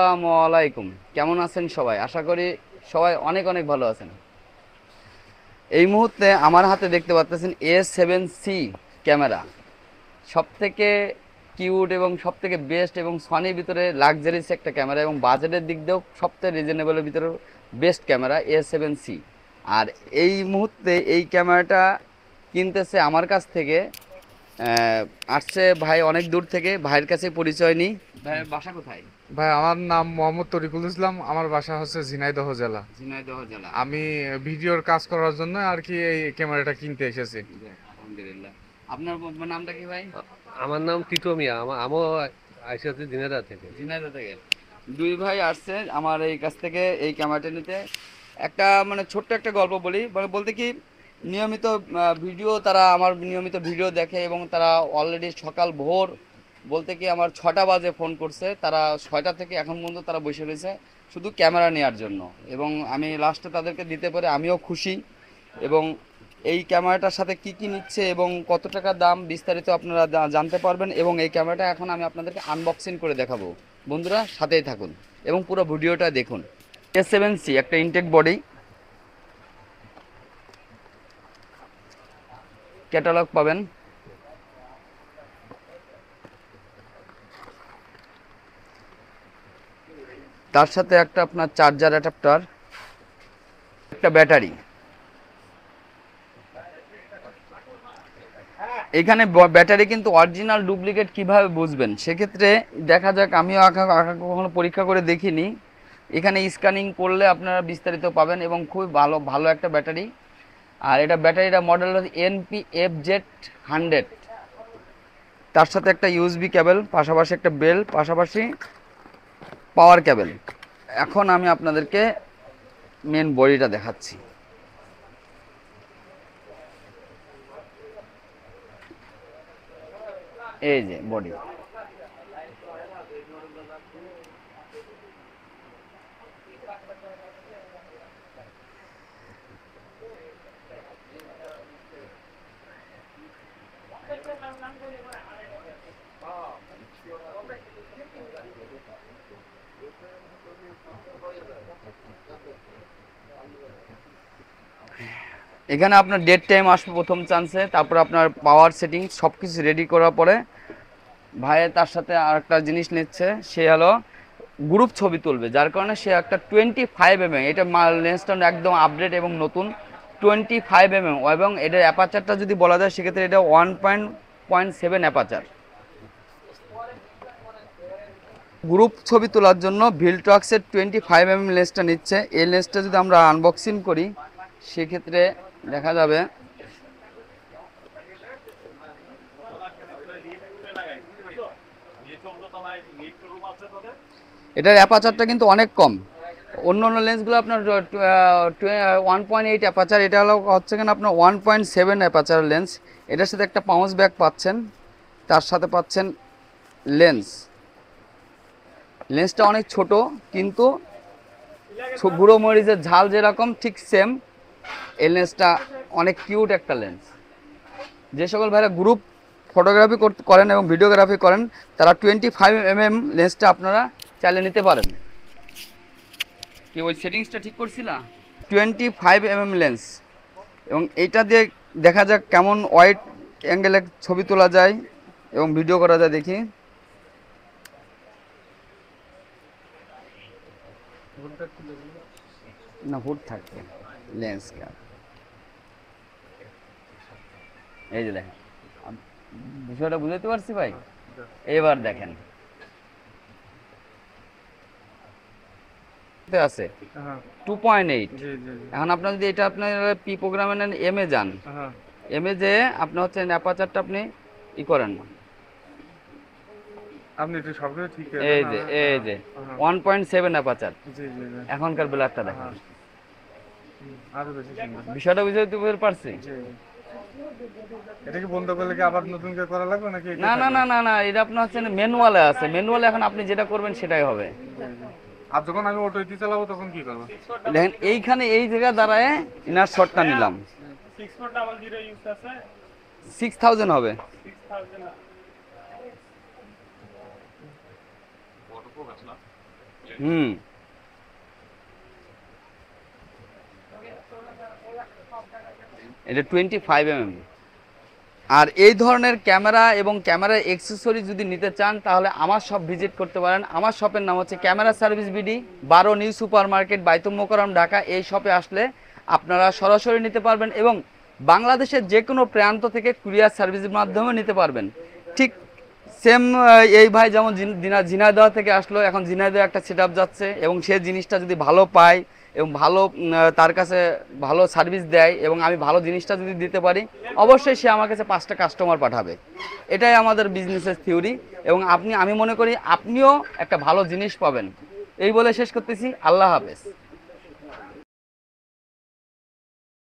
আসসালামু আলাইকুম। কেমন আছেন সবাই? আশা করি সবাই অনেক অনেক ভালো আছেন। এই মুহূর্তে আমার হাতে দেখতে পাচ্ছেন A7C ক্যামেরা, সবথেকে কিউট এবং সবথেকে বেস্ট এবং সনির ভিতরে লাক্সারিস একটা ক্যামেরা এবং বাজেটের দিক দিয়েও সবথেকে রিজনেবলের ভিতরে বেস্ট ক্যামেরা A7C। আর এই মুহূর্তে এই ক্যামেরাটা কিনতেছে আমার কাছ থেকে, আসছে ভাই অনেক দূর থেকে। ভাইয়ের কাছে পরিচয় নিই। ভাইয়ের বাসা কোথায়? ভাই, আমার নাম মোহাম্মদ তরিকুল ইসলাম। আমার বাসা হচ্ছে ঝিনাইদহ জেলা। ঝিনাইদহ জেলা। আমি ভিডিওর কাজ করার জন্য আর কি এই ক্যামেরাটা কিনতে এসেছি। যাক, আলহামদুলিল্লাহ। আপনার নামটা কি ভাই? আমার নাম টিটো মিয়া। আমিও আইসি দিনেদা থেকে। ঝিনাইদহ থেকে দুই ভাই আসছে আমার এই কাছ থেকে এই ক্যামেরাটা নিতে। একটা মানে ছোট্ট একটা গল্প বলি, মানে বলতে কি, নিয়মিত ভিডিও, তারা আমার নিয়মিত ভিডিও দেখে এবং তারা অলরেডি সকাল ভোর বলতে কি আমার 6টা বাজে ফোন করছে। তারা 6টা থেকে এখন পর্যন্ত তারা বসে রয়েছে শুধু ক্যামেরা নেওয়ার জন্য, এবং আমি লাস্টে তাদেরকে দিতে পারে আমিও খুশি। এবং এই ক্যামেরাটার সাথে কি কি নিচ্ছে এবং কত টাকা দাম বিস্তারিত আপনারা জানতে পারবেন, এবং এই ক্যামেরাটা এখন আমি আপনাদেরকে আনবক্সিং করে দেখাবো। বন্ধুরা সাথেই থাকুন এবং পুরো ভিডিওটা দেখুন। A7C একটা ইনটেক বডি, ক্যাটালগ পাবেন। তার সাথে একটা আপনার চার্জার অ্যাডাপ্টার, একটা ব্যাটারি। এখানে ব্যাটারি কিন্তু অরিজিনাল ডুপ্লিকেট কিভাবে বুঝবেন, সেক্ষেত্রে দেখা যাক, আমিও কখনো পরীক্ষা করে দেখিনি। এখানে স্ক্যানিং করলে আপনারা বিস্তারিত পাবেন এবং খুবই ভালো ভালো একটা ব্যাটারি। আর এটা ব্যাটারিটা মডেল হচ্ছে NP-FZ100। তার সাথে একটা ইউএসবি কেবল, পাশাপাশি একটা বেল, পাশাপাশি পাওয়ার কেবল। এখন আমি আপনাদেরকে মেন বডিটা দেখাচ্ছি। এই যে বডি। এখানে আপনার ডেট টাইম আসবে প্রথম চান্সে, তারপর আপনার পাওয়ার সেটিং সব কিছু রেডি করার পরে ভাইয়ের তার সাথে আর একটা জিনিস নিচ্ছে, সে হলো গ্রুপ ছবি তুলবে, যার কারণে সে একটা 25mm, এটা লেন্সটা একদম আপডেট এবং নতুন 25mm, এবং এটার অ্যাপাচারটা যদি বলা যায় সেক্ষেত্রে এটা 1.7 অ্যাপাচার। গ্রুপ ছবি তোলার জন্য ভিলট্রক্সের 25mm লেন্সটা নিচ্ছে। এই লেন্সটা যদি আমরা আনবক্সিং করি সেক্ষেত্রে দেখা যাবে এটার অ্যাপাচারটা কিন্তু অনেক কম। অন্য অন্য লেন্সগুলো আপনার 1.8 অ্যাপাচার, এটা হলো হচ্ছে কিনা আপনার 1.7 অ্যাপাচার লেন্স। এটার সাথে একটা পাউচ ব্যাগ পাচ্ছেন, তার সাথে পাচ্ছেন লেন্স। লেন্সটা অনেক ছোট, কিন্তু বুড়ো মরিচের ঝাল যেরকম ঠিক সেম এই লেন্সটা অনেক কিউট একটা লেন্স। যে সকল ভাইরা গ্রুপ ফটোগ্রাফি করেন এবং ভিডিওগ্রাফি করেন তারা 25mm লেন্সটা আপনারা চালিয়ে নিতে পারেন। কি ওই সেটিংসটা ঠিক করছিলা? 25mm লেন্স, এবং এইটা দিয়ে দেখা যাক কেমন ওয়াইড অ্যাঙ্গেলে ছবি তোলা যায় এবং ভিডিও করা যায়। দেখি না, হুড থাকবে লেন্স। এই যে দেখেন, বিষয়টা বুঝতে পারছি ভাই। এবার দেখেন আছে হ্যাঁ, 2.8। জি জি জি। এখন আপনার যদি এটা আপনার পি প্রোগ্রামে নেন, এমে যান, হ্যাঁ, এমে যে আপনার হচ্ছে অ্যাপারচারটা আপনি ই করেন না। আপনি একটু সবকিছু ঠিক করে এই দেন। যে হ্যাঁ, এই যে হ্যাঁ, 1.7 অ্যাপারচার। জি জি জি। এখনকার ব্ল্যাকটা দেখেন। হ্যাঁ, আরো বেশি সুন্দর। বিষয়টা বুঝতে পারছি। জি জি। এটা কি বন্ধ করলে কি আবার নতুন করে করা লাগবে নাকি না এটাই না থাকবে? না না না, এটা আপনার হচ্ছে ম্যানুয়ালে আছে। ম্যানুয়ালে এখন আপনি যেটা করবেন সেটাই হবে। জি জি। আর যখন আমি অটো ইতি চালাবো তখন কি করবো? দেখেন এইখানে এই জায়গা দাঁড়ায় ইনার শটটা নিলাম, 6000 হবে। হুম, এটা 25 mm। আর এই ধরনের ক্যামেরা এবং ক্যামেরার অ্যাক্সেসরি যদি নিতে চান তাহলে আমার শপ ভিজিট করতে পারেন। আমার শপের নাম হচ্ছে camera service BD, 12 new super market, বাইতুল মোকাররম, ঢাকা। এই শপে আসলে আপনারা সরাসরি নিতে পারবেন এবং বাংলাদেশের যে কোনো প্রান্ত থেকে কুরিয়ার সার্ভিসের মাধ্যমে নিতে পারবেন। ঠিক সেম এই ভাই যেমন ঝিনাইদহ থেকে আসলো, এখন ঝিনাইদহ একটা সেট যাচ্ছে এবং সে জিনিসটা যদি ভালো পায় এবং ভালো তার কাছে ভালো সার্ভিস দেয় এবং আমি ভালো জিনিসটা যদি দিতে পারি, অবশ্যই সে আমার কাছে 5টা কাস্টমার পাঠাবে। এটাই আমাদের বিজনেসের থিওরি এবং আমি মনে করি আপনিও একটা ভালো জিনিস পাবেন। এই বলে শেষ করতেছি। আল্লাহ হাফেজ।